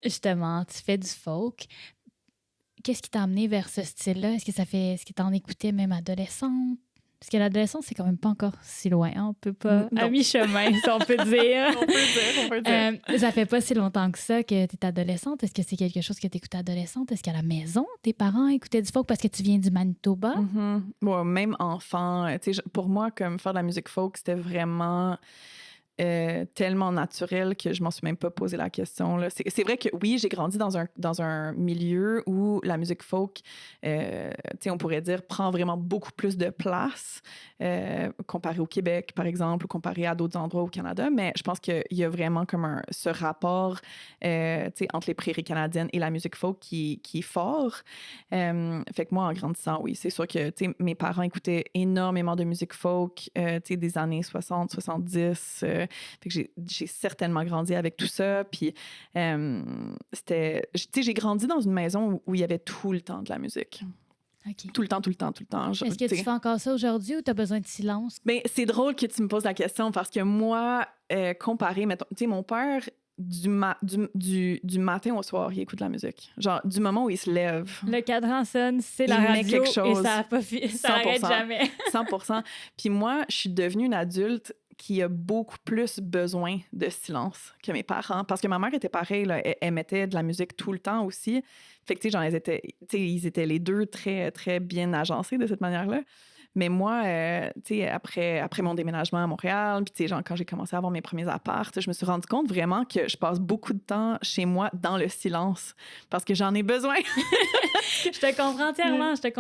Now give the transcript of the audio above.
Justement, tu fais du folk. Qu'est-ce qui t'a amené vers ce style-là? Est-ce que t'en écoutais même adolescente? Parce que l'adolescence, c'est quand même pas encore si loin, hein? On peut pas... À Non. mi-chemin, si on peut dire. On peut dire. Ça fait pas si longtemps que ça que t'es adolescente. Est-ce que c'est quelque chose que t'écoutais adolescente? Est-ce qu'à la maison, tes parents écoutaient du folk parce que tu viens du Manitoba? Ouais, même enfant, tu sais, pour moi, comme faire de la musique folk, c'était vraiment tellement naturel que je m'en suis même pas posé la question. Là. C'est vrai que oui, j'ai grandi dans un milieu où la musique folk, on pourrait dire, prend vraiment beaucoup plus de place comparé au Québec, par exemple, ou comparé à d'autres endroits au Canada. Mais je pense qu'il y a vraiment comme ce rapport entre les prairies canadiennes et la musique folk qui est fort. Fait que moi, en grandissant, oui, c'est sûr que mes parents écoutaient énormément de musique folk des années 60, 70. Fait que j'ai certainement grandi avec tout ça. Puis j'ai grandi dans une maison où il y avait tout le temps de la musique. OK. Tout le temps, tout le temps, tout le temps. Est-ce que tu fais encore ça aujourd'hui ou tu as besoin de silence? Ben, c'est drôle que tu me poses la question parce que moi, comparé, mettons, tu sais, mon père, du matin au soir, il écoute de la musique. Genre, du moment où il se lève. Le cadran sonne, c'est la il met radio quelque chose, et ça n'arrête jamais. 100%. Puis moi, je suis devenue une adulte qui a beaucoup plus besoin de silence que mes parents. Parce que ma mère était pareille, là, elle mettait de la musique tout le temps aussi. Fait que, ils étaient les deux très, très bien agencés de cette manière-là. Mais moi, après mon déménagement à Montréal, puis genre, quand j'ai commencé à avoir mes premiers apparts, je me suis rendu compte vraiment que je passe beaucoup de temps chez moi dans le silence parce que j'en ai besoin. Je te comprends entièrement, je te comprends.